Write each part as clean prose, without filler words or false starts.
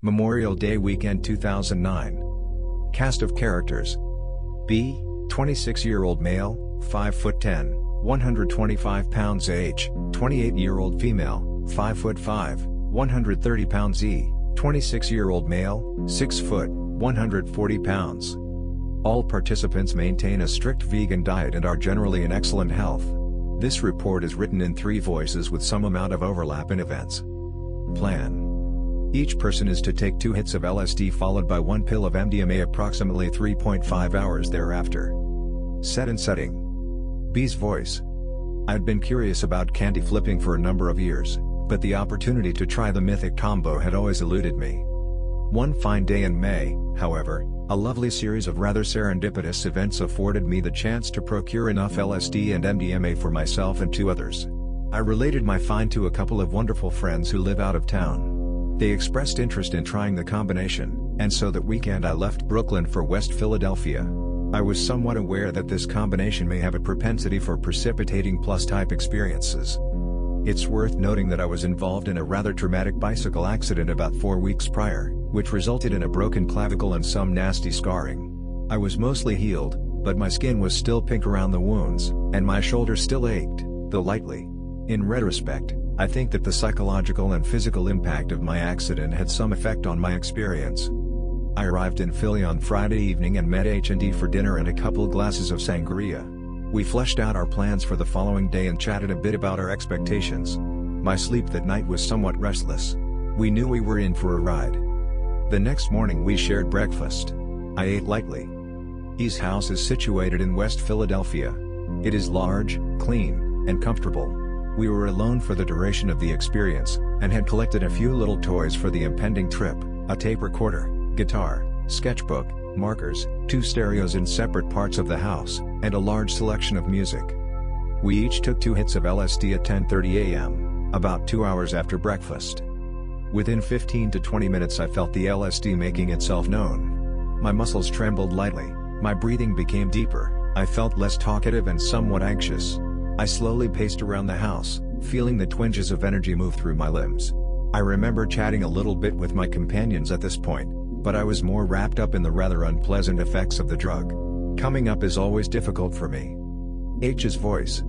Memorial Day weekend 2009. Cast of characters: B, 26-year-old male, 5'10", 125 pounds. H, 28-year-old female, 5'5", 130 pounds. E, 26-year-old male, 6 foot, 140 pounds. All participants maintain a strict vegan diet and are generally in excellent health. This report is written in 3 voices with some amount of overlap in events. Plan: each person is to take 2 hits of LSD followed by 1 pill of MDMA approximately 3.5 hours thereafter. Set and setting. B's voice: I'd been curious about candy flipping for a number of years, but the opportunity to try the mythic combo had always eluded me. One fine day in May, however, a lovely series of rather serendipitous events afforded me the chance to procure enough LSD and MDMA for myself and 2 others. I related my find to a couple of wonderful friends who live out of town. They expressed interest in trying the combination, and so that weekend I left Brooklyn for West Philadelphia. I was somewhat aware that this combination may have a propensity for precipitating plus-type experiences. It's worth noting that I was involved in a rather traumatic bicycle accident about 4 weeks prior, which resulted in a broken clavicle and some nasty scarring. I was mostly healed, but my skin was still pink around the wounds, and my shoulder still ached, though lightly. In retrospect, I think that the psychological and physical impact of my accident had some effect on my experience. I arrived in Philly on Friday evening and met H&D for dinner and a couple glasses of sangria. We fleshed out our plans for the following day and chatted a bit about our expectations. My sleep that night was somewhat restless. We knew we were in for a ride. The next morning we shared breakfast. I ate lightly. E's house is situated in West Philadelphia. It is large, clean, and comfortable. We were alone for the duration of the experience, and had collected a few little toys for the impending trip: a tape recorder, guitar, sketchbook, markers, 2 stereos in separate parts of the house, and a large selection of music. We each took 2 hits of LSD at 10:30 a.m., about 2 hours after breakfast. Within 15 to 20 minutes I felt the LSD making itself known. My muscles trembled lightly, my breathing became deeper, I felt less talkative and somewhat anxious. I slowly paced around the house, feeling the twinges of energy move through my limbs. I remember chatting a little bit with my companions at this point, but I was more wrapped up in the rather unpleasant effects of the drug. Coming up is always difficult for me. H's voice: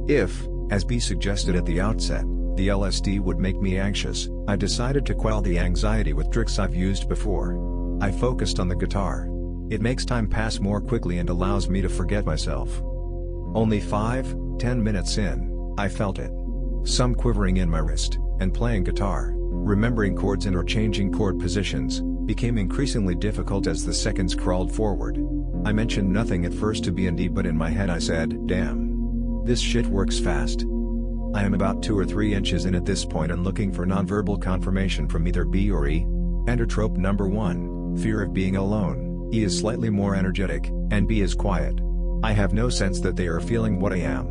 if, as B suggested at the outset, the LSD would make me anxious, I decided to quell the anxiety with tricks I've used before. I focused on the guitar. It makes time pass more quickly and allows me to forget myself. Only 5-10 minutes in, I felt it. Some quivering in my wrist, and playing guitar, remembering chords and or changing chord positions, became increasingly difficult as the seconds crawled forward. I mentioned nothing at first to B&D, but in my head I said, "Damn. This shit works fast." I am about 2 or 3 inches in at this point and looking for nonverbal confirmation from either B or E. Enter trope number 1, fear of being alone. E is slightly more energetic, and B is quiet. I have no sense that they are feeling what I am.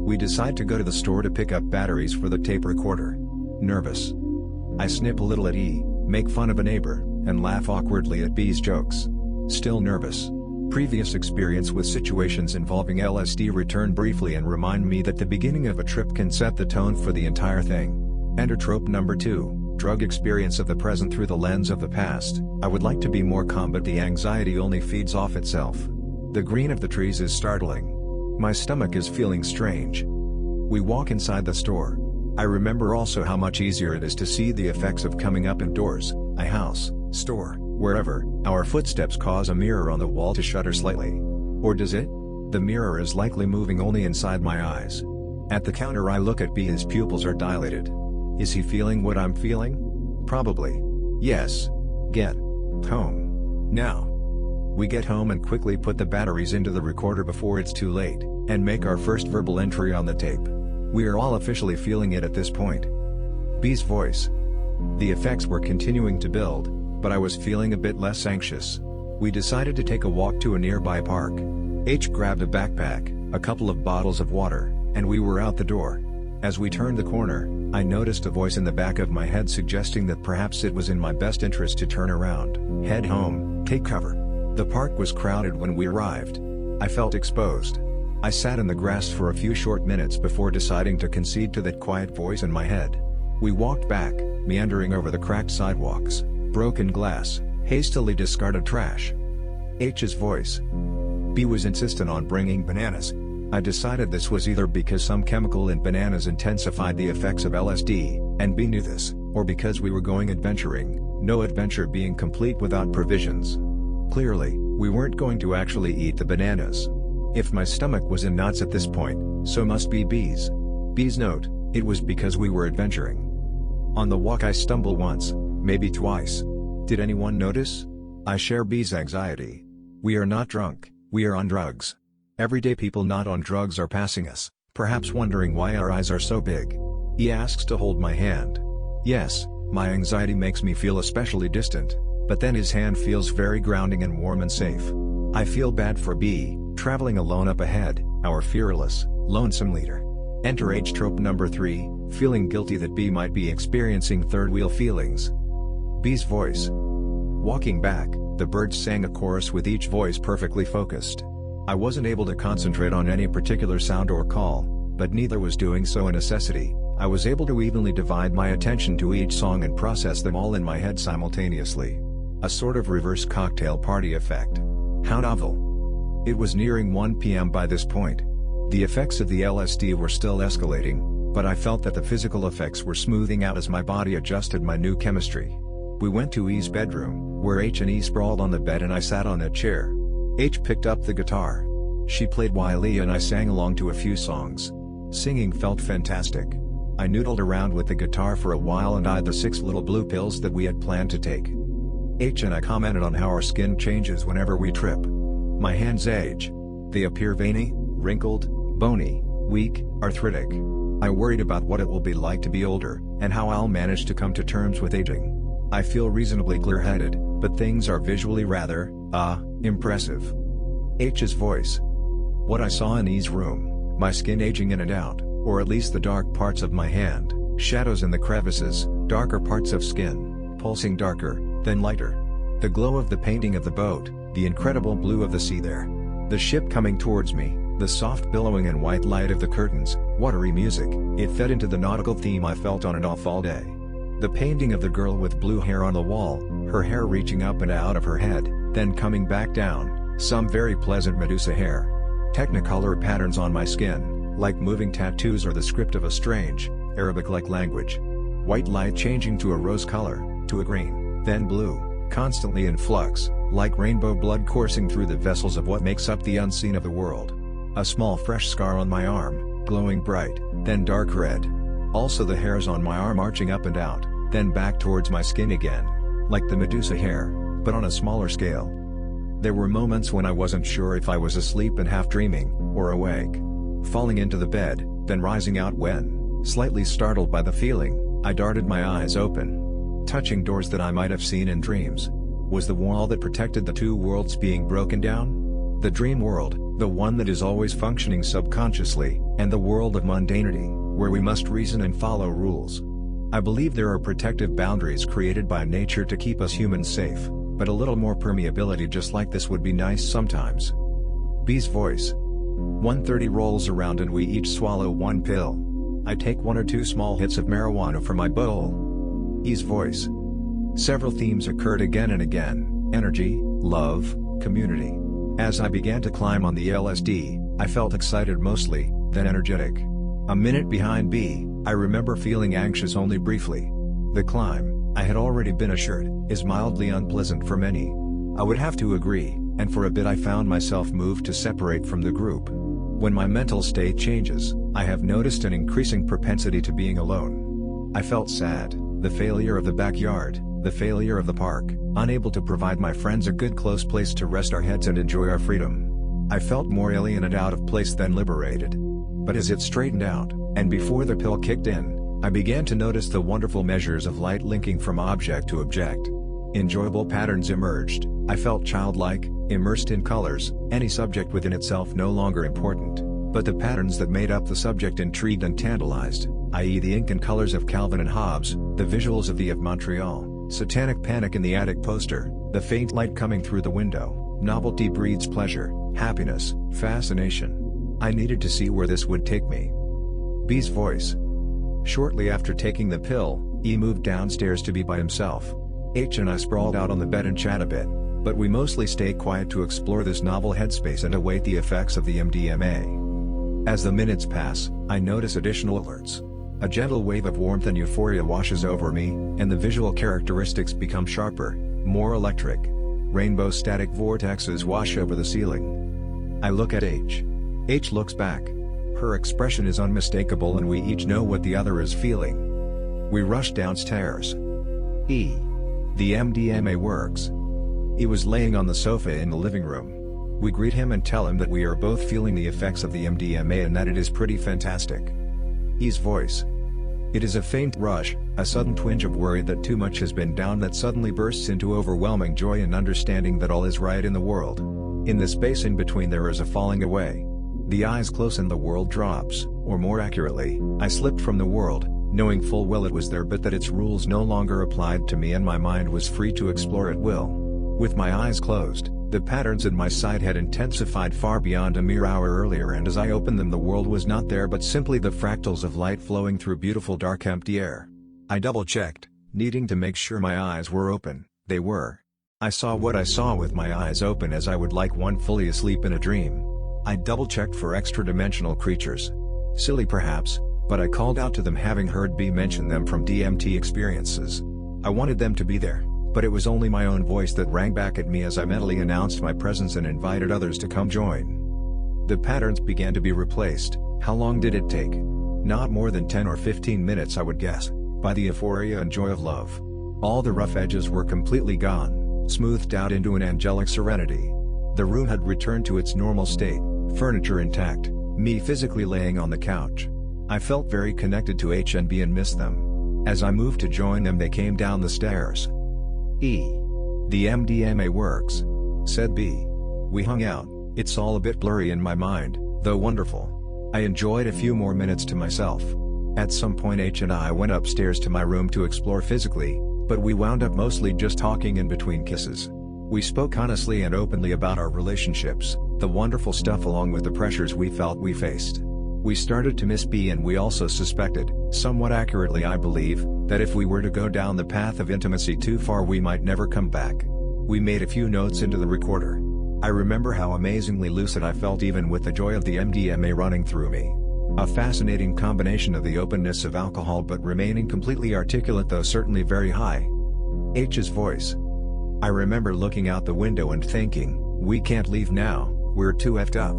We decide to go to the store to pick up batteries for the tape recorder. Nervous. I snip a little at E, make fun of a neighbor, and laugh awkwardly at B's jokes. Still nervous. Previous experience with situations involving LSD return briefly and remind me that the beginning of a trip can set the tone for the entire thing. Enter trope number 2, drug experience of the present through the lens of the past. I would like to be more calm, but the anxiety only feeds off itself. The green of the trees is startling. My stomach is feeling strange. We walk inside the store. I remember also how much easier it is to see the effects of coming up indoors, a house, store, wherever. Our footsteps cause a mirror on the wall to shudder slightly. Or does it? The mirror is likely moving only inside my eyes. At the counter I look at B. His pupils are dilated. Is he feeling what I'm feeling? Probably. Yes. Get home. Now. We get home and quickly put the batteries into the recorder before it's too late, and make our first verbal entry on the tape. We are all officially feeling it at this point. B's voice. The effects were continuing to build, but I was feeling a bit less anxious. We decided to take a walk to a nearby park. H grabbed a backpack, a couple of bottles of water, and we were out the door. As we turned the corner, I noticed a voice in the back of my head suggesting that perhaps it was in my best interest to turn around, head home, take cover. The park was crowded when we arrived. I felt exposed. I sat in the grass for a few short minutes before deciding to concede to that quiet voice in my head. We walked back, meandering over the cracked sidewalks, broken glass, hastily discarded trash. H's voice. B was insistent on bringing bananas. I decided this was either because some chemical in bananas intensified the effects of LSD, and B knew this, or because we were going adventuring, no adventure being complete without provisions. Clearly, we weren't going to actually eat the bananas. If my stomach was in knots at this point, so must be B's. B's note, it was because we were adventuring. On the walk I stumble once, maybe twice. Did anyone notice? I share B's anxiety. We are not drunk, we are on drugs. Everyday people not on drugs are passing us, perhaps wondering why our eyes are so big. He asks to hold my hand. Yes, my anxiety makes me feel especially distant, but then his hand feels very grounding and warm and safe. I feel bad for B, traveling alone up ahead, our fearless, lonesome leader. Enter H trope number 3, feeling guilty that B might be experiencing third-wheel feelings. B's voice. Walking back, the birds sang a chorus with each voice perfectly focused. I wasn't able to concentrate on any particular sound or call, but neither was doing so a necessity. I was able to evenly divide my attention to each song and process them all in my head simultaneously. A sort of reverse cocktail party effect. How novel. It was nearing 1 p.m. by this point. The effects of the LSD were still escalating, but I felt that the physical effects were smoothing out as my body adjusted my new chemistry. We went to E's bedroom, where H and E sprawled on the bed and I sat on a chair. H picked up the guitar. She played while E and I sang along to a few songs. Singing felt fantastic. I noodled around with the guitar for a while and eyed the 6 little blue pills that we had planned to take. H and I commented on how our skin changes whenever we trip. My hands age. They appear veiny, wrinkled, bony, weak, arthritic. I worried about what it will be like to be older, and how I'll manage to come to terms with aging. I feel reasonably clear-headed, but things are visually rather, impressive. H's voice. What I saw in E's room, my skin aging in and out, or at least the dark parts of my hand, shadows in the crevices, darker parts of skin, pulsing darker, then lighter. The glow of the painting of the boat, the incredible blue of the sea there. The ship coming towards me, the soft billowing and white light of the curtains, watery music, it fed into the nautical theme I felt on and off all day. The painting of the girl with blue hair on the wall, her hair reaching up and out of her head, then coming back down, some very pleasant Medusa hair. Technicolor patterns on my skin, like moving tattoos or the script of a strange, Arabic-like language. White light changing to a rose color, to a green, then blue, constantly in flux, like rainbow blood coursing through the vessels of what makes up the unseen of the world. A small fresh scar on my arm, glowing bright, then dark red. Also the hairs on my arm arching up and out, then back towards my skin again, like the Medusa hair, but on a smaller scale. There were moments when I wasn't sure if I was asleep and half dreaming, or awake. Falling into the bed, then rising out when, slightly startled by the feeling, I darted my eyes open. Touching doors that I might have seen in dreams. Was the wall that protected the two worlds being broken down? The dream world, the one that is always functioning subconsciously, and the world of mundanity, where we must reason and follow rules. I believe there are protective boundaries created by nature to keep us humans safe, but a little more permeability just like this would be nice sometimes. B's voice. 1:30 rolls around and we each swallow one pill. I take 1 or 2 small hits of marijuana from my bowl. E's voice. Several themes occurred again and again: energy, love, community. As I began to climb on the LSD, I felt excited mostly, then energetic. A minute behind B, I remember feeling anxious only briefly. The climb, I had already been assured, is mildly unpleasant for many. I would have to agree, and for a bit I found myself moved to separate from the group. When my mental state changes, I have noticed an increasing propensity to being alone. I felt sad, the failure of the backyard, the failure of the park, unable to provide my friends a good close place to rest our heads and enjoy our freedom. I felt more alien and out of place than liberated. But as it straightened out, and before the pill kicked in, I began to notice the wonderful measures of light linking from object to object. Enjoyable patterns emerged. I felt childlike, immersed in colors, any subject within itself no longer important, but the patterns that made up the subject intrigued and tantalized, i.e. the ink and colors of Calvin and Hobbes, the visuals of the of Montreal, Satanic Panic in the attic poster, the faint light coming through the window. Novelty breeds pleasure, happiness, fascination. I needed to see where this would take me. B's voice. Shortly after taking the pill, E moved downstairs to be by himself. H and I sprawled out on the bed and chat a bit, but we mostly stayed quiet to explore this novel headspace and await the effects of the MDMA. As the minutes pass, I notice additional alerts. A gentle wave of warmth and euphoria washes over me, and the visual characteristics become sharper, more electric. Rainbow static vortexes wash over the ceiling. I look at H. H looks back. Her expression is unmistakable and we each know what the other is feeling. We rush downstairs. E. The MDMA works. He was laying on the sofa in the living room. We greet him and tell him that we are both feeling the effects of the MDMA and that it is pretty fantastic. E's voice. It is a faint rush, a sudden twinge of worry that too much has been down that suddenly bursts into overwhelming joy and understanding that all is right in the world. In the space in between there is a falling away. The eyes close and the world drops, or more accurately, I slipped from the world, knowing full well it was there but that its rules no longer applied to me and my mind was free to explore at will. With my eyes closed, the patterns in my sight had intensified far beyond a mere hour earlier and as I opened them the world was not there but simply the fractals of light flowing through beautiful dark empty air. I double-checked, needing to make sure my eyes were open. They were. I saw what I saw with my eyes open as I would like one fully asleep in a dream. I double-checked for extra-dimensional creatures. Silly perhaps, but I called out to them having heard B mention them from DMT experiences. I wanted them to be there, but it was only my own voice that rang back at me as I mentally announced my presence and invited others to come join. The patterns began to be replaced. How long did it take? Not more than 10 or 15 minutes I would guess, by the euphoria and joy of love. All the rough edges were completely gone, smoothed out into an angelic serenity. The room had returned to its normal state, furniture intact, me physically laying on the couch. I felt very connected to H and B and missed them. As I moved to join them they came down the stairs. E. The MDMA works, said B. We hung out. It's all a bit blurry in my mind, though wonderful. I enjoyed a few more minutes to myself. At some point H and I went upstairs to my room to explore physically, but we wound up mostly just talking in between kisses. We spoke honestly and openly about our relationships, the wonderful stuff along with the pressures we felt we faced. We started to miss B and we also suspected, somewhat accurately I believe, that if we were to go down the path of intimacy too far we might never come back. We made a few notes into the recorder. I remember how amazingly lucid I felt even with the joy of the MDMA running through me. A fascinating combination of the openness of alcohol but remaining completely articulate though certainly very high. H's voice. I remember looking out the window and thinking, we can't leave now, we're too effed up.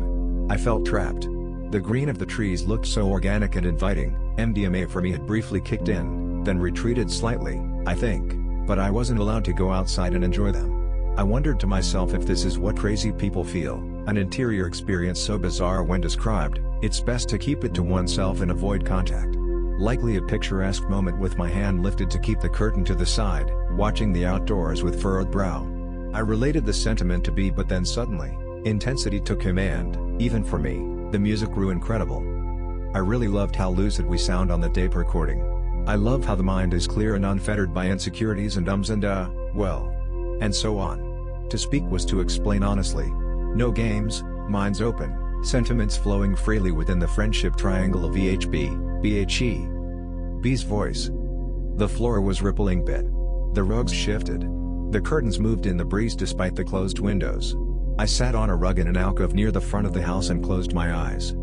I felt trapped. The green of the trees looked so organic and inviting. MDMA for me had briefly kicked in, then retreated slightly, I think, but I wasn't allowed to go outside and enjoy them. I wondered to myself if this is what crazy people feel, an interior experience so bizarre when described, it's best to keep it to oneself and avoid contact. Likely a picturesque moment with my hand lifted to keep the curtain to the side, watching the outdoors with furrowed brow. I related the sentiment to B but then suddenly, intensity took him and, even for me, the music grew incredible. I really loved how lucid we sound on the tape recording. I love how the mind is clear and unfettered by insecurities and ums and well. And so on. To speak was to explain honestly. No games, minds open, sentiments flowing freely within the friendship triangle of VHB, BHE. B's voice. The floor was rippling bit. The rugs shifted. The curtains moved in the breeze despite the closed windows. I sat on a rug in an alcove near the front of the house and closed my eyes.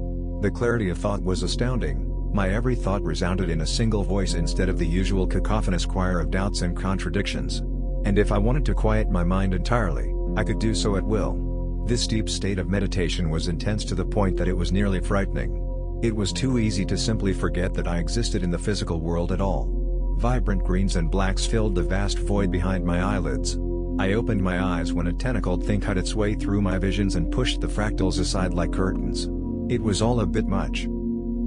The clarity of thought was astounding. My every thought resounded in a single voice instead of the usual cacophonous choir of doubts and contradictions. And if I wanted to quiet my mind entirely, I could do so at will. This deep state of meditation was intense to the point that it was nearly frightening. It was too easy to simply forget that I existed in the physical world at all. Vibrant greens and blacks filled the vast void behind my eyelids. I opened my eyes when a tentacled thing cut its way through my visions and pushed the fractals aside like curtains. It was all a bit much.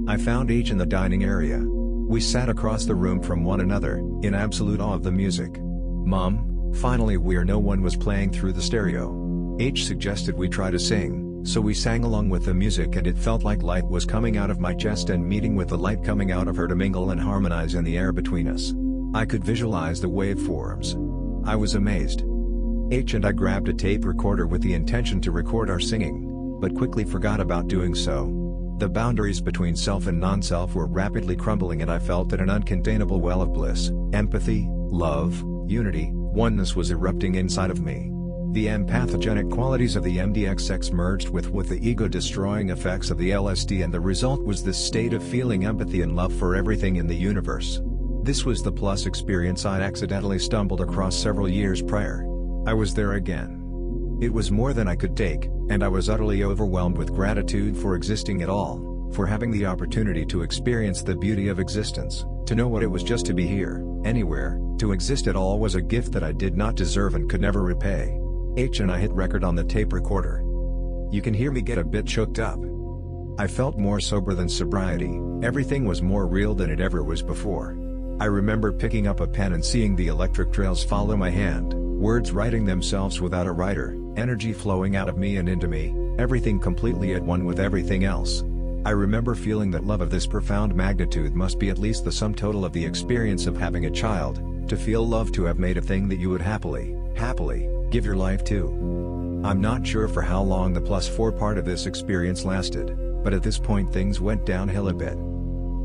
I found H in the dining area. We sat across the room from one another, in absolute awe of the music. Mom, finally no one was playing through the stereo. H suggested we try to sing, so we sang along with the music and it felt like light was coming out of my chest and meeting with the light coming out of her to mingle and harmonize in the air between us. I could visualize the waveforms. I was amazed. H and I grabbed a tape recorder with the intention to record our singing, but quickly forgot about doing so. The boundaries between self and non-self were rapidly crumbling and I felt that an uncontainable well of bliss, empathy, love, unity, Oneness was erupting inside of me. The empathogenic qualities of the MDXX merged with the ego-destroying effects of the LSD, and the result was this state of feeling empathy and love for everything in the universe. This was the plus experience I'd accidentally stumbled across several years prior. I was there again. It was more than I could take, and I was utterly overwhelmed with gratitude for existing at all, for having the opportunity to experience the beauty of existence, to know what it was just to be here, anywhere, to exist at all was a gift that I did not deserve and could never repay. H and I hit record on the tape recorder. You can hear me get a bit choked up. I felt more sober than sobriety, everything was more real than it ever was before. I remember picking up a pen and seeing the electric trails follow my hand, words writing themselves without a writer, energy flowing out of me and into me, everything completely at one with everything else. I remember feeling that love of this profound magnitude must be at least the sum total of the experience of having a child, to feel love, to have made a thing that you would happily give your life to. I'm not sure for how long the +4 part of this experience lasted, but at this point things went downhill a bit.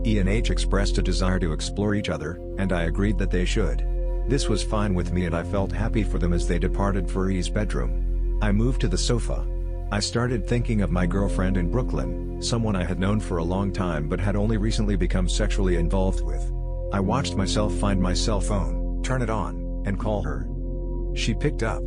E and H expressed a desire to explore each other, and I agreed that they should. This was fine with me, and I felt happy for them as they departed for E's bedroom. I moved to the sofa. I started thinking of my girlfriend in Brooklyn, someone I had known for a long time but had only recently become sexually involved with. I watched myself find my cell phone, turn it on, and call her. She picked up.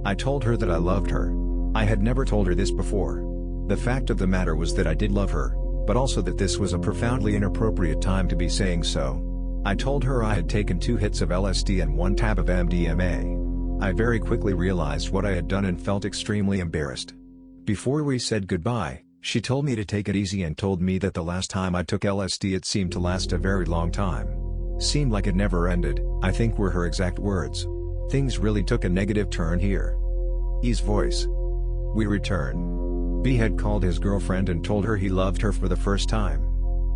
I told her that I loved her. I had never told her this before. The fact of the matter was that I did love her, but also that this was a profoundly inappropriate time to be saying so. I told her I had taken 2 hits of LSD and 1 tab of MDMA. I very quickly realized what I had done and felt extremely embarrassed. Before we said goodbye, she told me to take it easy and told me that the last time I took LSD it seemed to last a very long time. Seemed like it never ended, I think were her exact words. Things really took a negative turn here. E's voice. We return. B had called his girlfriend and told her he loved her for the first time.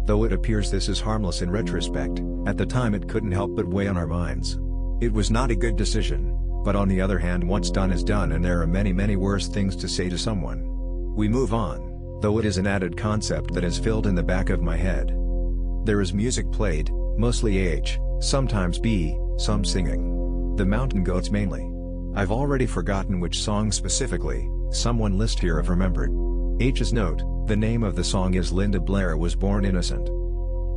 Though it appears this is harmless in retrospect, at the time it couldn't help but weigh on our minds. It was not a good decision, but on the other hand what's done is done, and there are many worse things to say to someone. We move on, though it is an added concept that is filled in the back of my head. There is music played, mostly H, sometimes B, some singing. The Mountain Goats mainly. I've already forgotten which song specifically, someone list here have remembered. H's note, the name of the song is Linda Blair Was Born Innocent.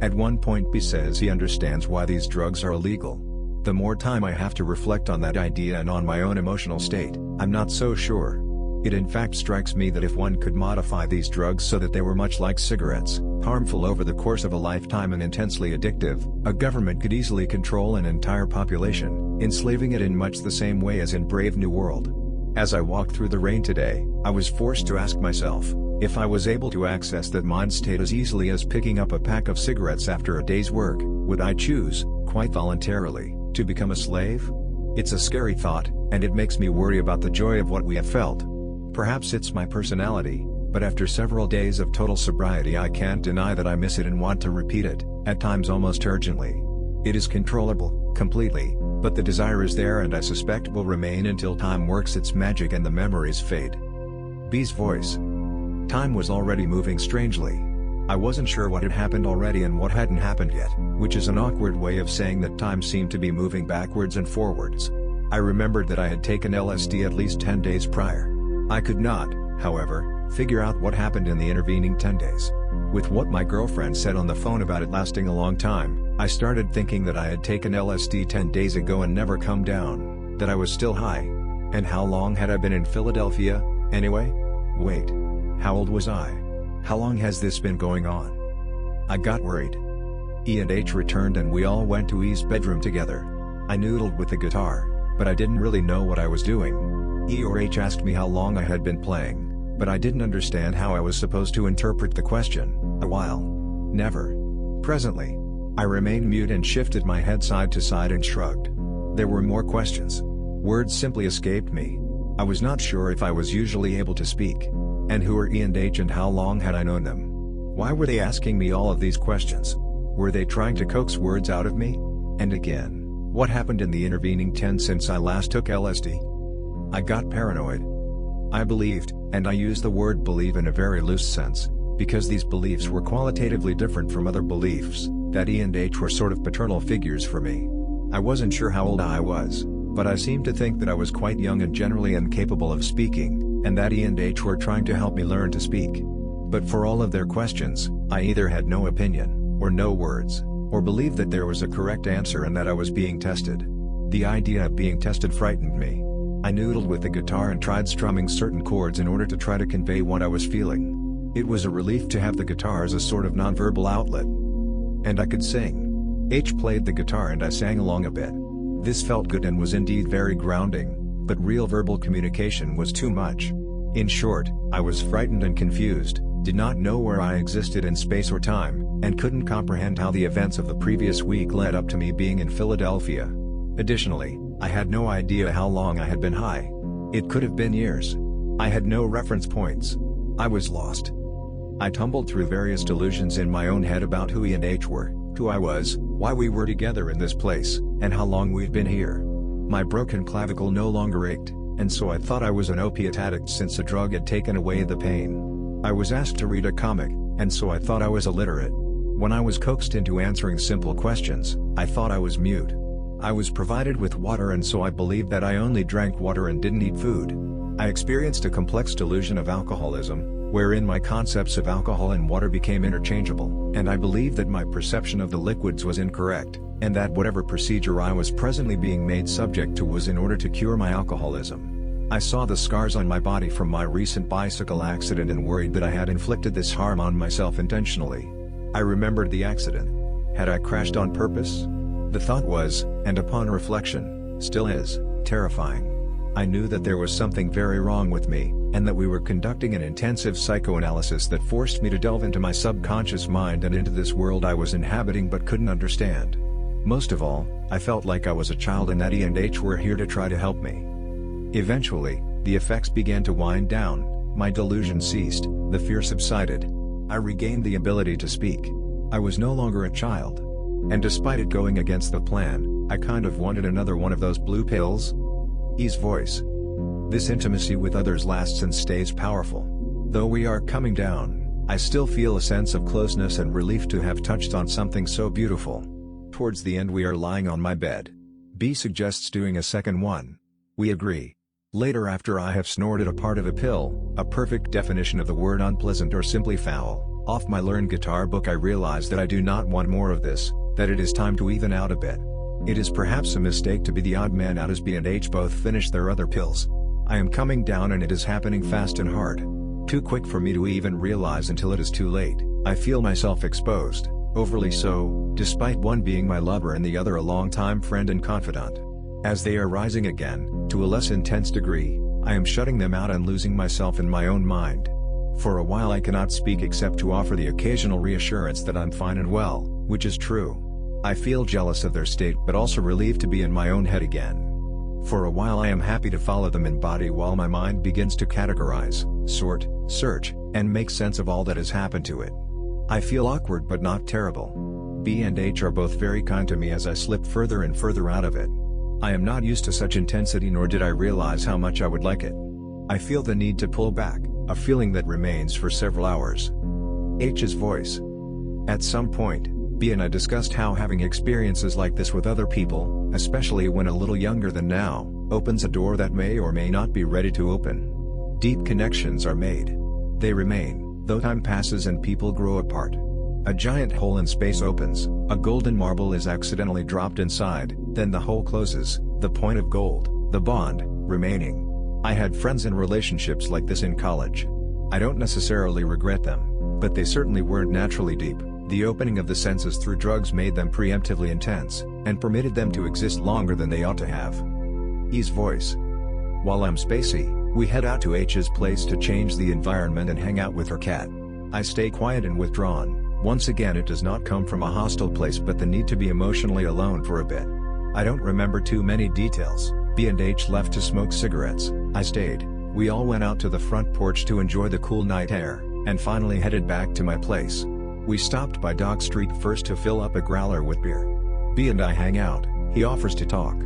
At one point B says he understands why these drugs are illegal. The more time I have to reflect on that idea and on my own emotional state, I'm not so sure. It in fact strikes me that if one could modify these drugs so that they were much like cigarettes, harmful over the course of a lifetime and intensely addictive, a government could easily control an entire population, enslaving it in much the same way as in Brave New World. As I walked through the rain today, I was forced to ask myself, if I was able to access that mind state as easily as picking up a pack of cigarettes after a day's work, would I choose, quite voluntarily, to become a slave? It's a scary thought, and it makes me worry about the joy of what we have felt. Perhaps it's my personality, but after several days of total sobriety I can't deny that I miss it and want to repeat it, at times almost urgently. It is controllable, completely, but the desire is there and I suspect will remain until time works its magic and the memories fade. B's voice. Time was already moving strangely. I wasn't sure what had happened already and what hadn't happened yet, which is an awkward way of saying that time seemed to be moving backwards and forwards. I remembered that I had taken LSD at least 10 days prior. I could not, however, figure out what happened in the intervening 10 days. With what my girlfriend said on the phone about it lasting a long time, I started thinking that I had taken LSD 10 days ago and never come down, that I was still high. And how long had I been in Philadelphia, anyway? Wait. How old was I? How long has this been going on? I got worried. E and H returned and we all went to E's bedroom together. I noodled with the guitar, but I didn't really know what I was doing. E or H asked me how long I had been playing, but I didn't understand how I was supposed to interpret the question. A while. Never. Presently. I remained mute and shifted my head side to side and shrugged. There were more questions. Words simply escaped me. I was not sure if I was usually able to speak. And who were E and H and how long had I known them? Why were they asking me all of these questions? Were they trying to coax words out of me? And again, what happened in the intervening 10 since I last took LSD? I got paranoid. I believed, and I use the word believe in a very loose sense, because these beliefs were qualitatively different from other beliefs, that E and H were sort of paternal figures for me. I wasn't sure how old I was, But I seemed to think that I was quite young and generally incapable of speaking, and that E and H were trying to help me learn to speak. But for all of their questions, I either had no opinion, or no words, or believed that there was a correct answer and that I was being tested. The idea of being tested frightened me. I noodled with the guitar and tried strumming certain chords in order to try to convey what I was feeling. It was a relief to have the guitar as a sort of nonverbal outlet. And I could sing. H played the guitar and I sang along a bit. This felt good and was indeed very grounding, but real verbal communication was too much. In short, I was frightened and confused, did not know where I existed in space or time, and couldn't comprehend how the events of the previous week led up to me being in Philadelphia. Additionally, I had no idea how long I had been high. It could have been years. I had no reference points. I was lost. I tumbled through various delusions in my own head about who E and H were, who I was, why we were together in this place, and how long we'd been here. My broken clavicle no longer ached, and so I thought I was an opiate addict since a drug had taken away the pain. I was asked to read a comic, and so I thought I was illiterate. When I was coaxed into answering simple questions, I thought I was mute. I was provided with water and so I believed that I only drank water and didn't eat food. I experienced a complex delusion of alcoholism, wherein my concepts of alcohol and water became interchangeable, and I believed that my perception of the liquids was incorrect, and that whatever procedure I was presently being made subject to was in order to cure my alcoholism. I saw the scars on my body from my recent bicycle accident and worried that I had inflicted this harm on myself intentionally. I remembered the accident. Had I crashed on purpose? The thought was, and upon reflection, still is, terrifying. I knew that there was something very wrong with me, and that we were conducting an intensive psychoanalysis that forced me to delve into my subconscious mind and into this world I was inhabiting but couldn't understand. Most of all, I felt like I was a child and that E and H were here to try to help me. Eventually, the effects began to wind down, my delusion ceased, the fear subsided. I regained the ability to speak. I was no longer a child. And despite it going against the plan, I kind of wanted another one of those blue pills. E's voice. This intimacy with others lasts and stays powerful. Though we are coming down, I still feel a sense of closeness and relief to have touched on something so beautiful. Towards the end we are lying on my bed. B suggests doing a second one. We agree. Later after I have snorted a part of a pill, a perfect definition of the word unpleasant or simply foul, off my learned guitar book I realize that I do not want more of this, that it is time to even out a bit. It is perhaps a mistake to be the odd man out as B and H both finish their other pills. I am coming down and it is happening fast and hard. Too quick for me to even realize until it is too late. I feel myself exposed, overly so, despite one being my lover and the other a longtime friend and confidant. As they are rising again, to a less intense degree, I am shutting them out and losing myself in my own mind. For a while I cannot speak except to offer the occasional reassurance that I'm fine and well, which is true. I feel jealous of their state but also relieved to be in my own head again. For a while I am happy to follow them in body while my mind begins to categorize, sort, search, and make sense of all that has happened to it. I feel awkward but not terrible. B and H are both very kind to me as I slip further and further out of it. I am not used to such intensity nor did I realize how much I would like it. I feel the need to pull back, a feeling that remains for several hours. H's voice. At some point, B and I discussed how having experiences like this with other people, especially when a little younger than now, opens a door that may or may not be ready to open. Deep connections are made. They remain, though time passes and people grow apart. A giant hole in space opens, a golden marble is accidentally dropped inside, then the hole closes, the point of gold, the bond, remaining. I had friends in relationships like this in college. I don't necessarily regret them, but they certainly weren't naturally deep. The opening of the senses through drugs made them preemptively intense, and permitted them to exist longer than they ought to have. E's voice. While I'm spacey, we head out to H's place to change the environment and hang out with her cat. I stay quiet and withdrawn. Once again it does not come from a hostile place but the need to be emotionally alone for a bit. I don't remember too many details. B and H left to smoke cigarettes, I stayed. We all went out to the front porch to enjoy the cool night air, and finally headed back to my place. We stopped by Dog Street first to fill up a growler with beer. B and I hang out, he offers to talk.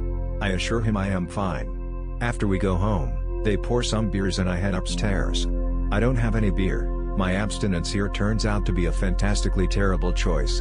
I assure him I am fine. After we go home, they pour some beers and I head upstairs. I don't have any beer. My abstinence here turns out to be a fantastically terrible choice.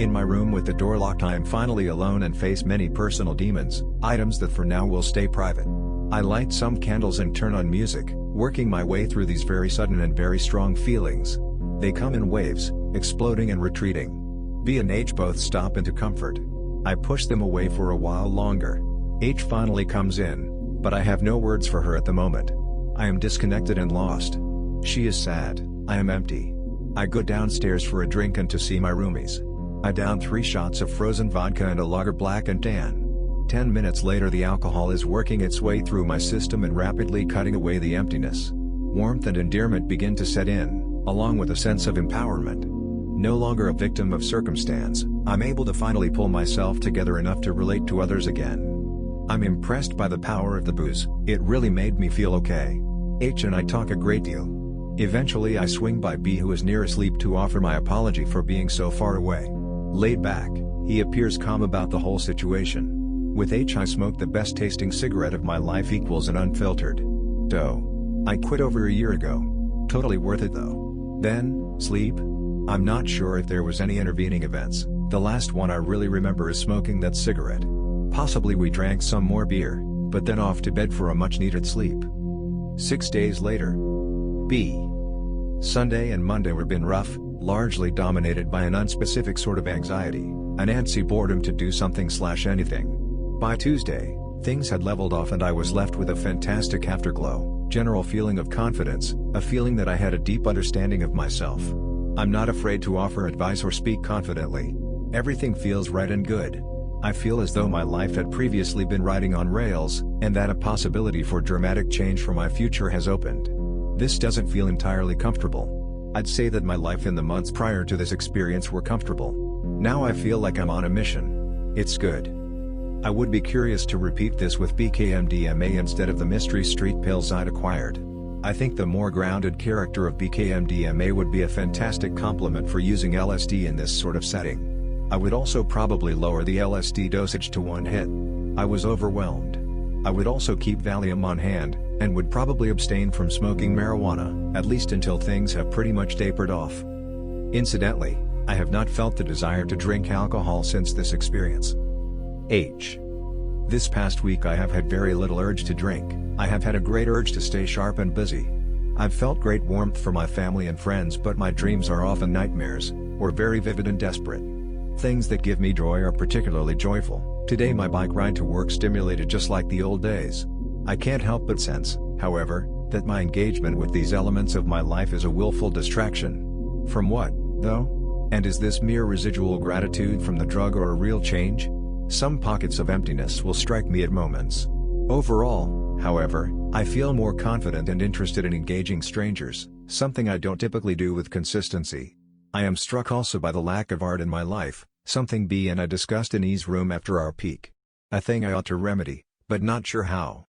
In my room with the door locked, I am finally alone and face many personal demons, items that for now will stay private. I light some candles and turn on music, working my way through these very sudden and very strong feelings. They come in waves, exploding and retreating. B and H both stop into comfort. I push them away for a while longer. H finally comes in, but I have no words for her at the moment. I am disconnected and lost. She is sad, I am empty. I go downstairs for a drink and to see my roomies. I down 3 shots of frozen vodka and a lager black and tan. 10 minutes later the alcohol is working its way through my system and rapidly cutting away the emptiness. Warmth and endearment begin to set in, along with a sense of empowerment. No longer a victim of circumstance, I'm able to finally pull myself together enough to relate to others again. I'm impressed by the power of the booze, it really made me feel okay. H and I talk a great deal. Eventually I swing by B, who is near asleep, to offer my apology for being so far away. Laid back, he appears calm about the whole situation. With H I smoke the best tasting cigarette of my life, equals an unfiltered. Dough. I quit over a year ago. Totally worth it though. Then, sleep? I'm not sure if there was any intervening events. The last one I really remember is smoking that cigarette. Possibly we drank some more beer, but then off to bed for a much needed sleep. 6 days later. B. Sunday and Monday were been rough, largely dominated by an unspecific sort of anxiety, an antsy boredom to do something/anything. By Tuesday, things had leveled off and I was left with a fantastic afterglow, general feeling of confidence, a feeling that I had a deep understanding of myself. I'm not afraid to offer advice or speak confidently. Everything feels right and good. I feel as though my life had previously been riding on rails, and that a possibility for dramatic change for my future has opened. This doesn't feel entirely comfortable. I'd say that my life in the months prior to this experience were comfortable. Now I feel like I'm on a mission. It's good. I would be curious to repeat this with BK-MDMA instead of the mystery street pills I'd acquired. I think the more grounded character of BK-MDMA would be a fantastic complement for using LSD in this sort of setting. I would also probably lower the LSD dosage to 1 hit. I was overwhelmed. I would also keep Valium on hand, and would probably abstain from smoking marijuana, at least until things have pretty much tapered off. Incidentally, I have not felt the desire to drink alcohol since this experience. H. This past week I have had very little urge to drink. I have had a great urge to stay sharp and busy. I've felt great warmth for my family and friends, but my dreams are often nightmares, or very vivid and desperate. Things that give me joy are particularly joyful. Today my bike ride to work stimulated just like the old days. I can't help but sense, however, that my engagement with these elements of my life is a willful distraction. From what, though? And is this mere residual gratitude from the drug or a real change? Some pockets of emptiness will strike me at moments. Overall, however, I feel more confident and interested in engaging strangers, something I don't typically do with consistency. I am struck also by the lack of art in my life, something B and I discussed in E's room after our peak. A thing I ought to remedy, but not sure how.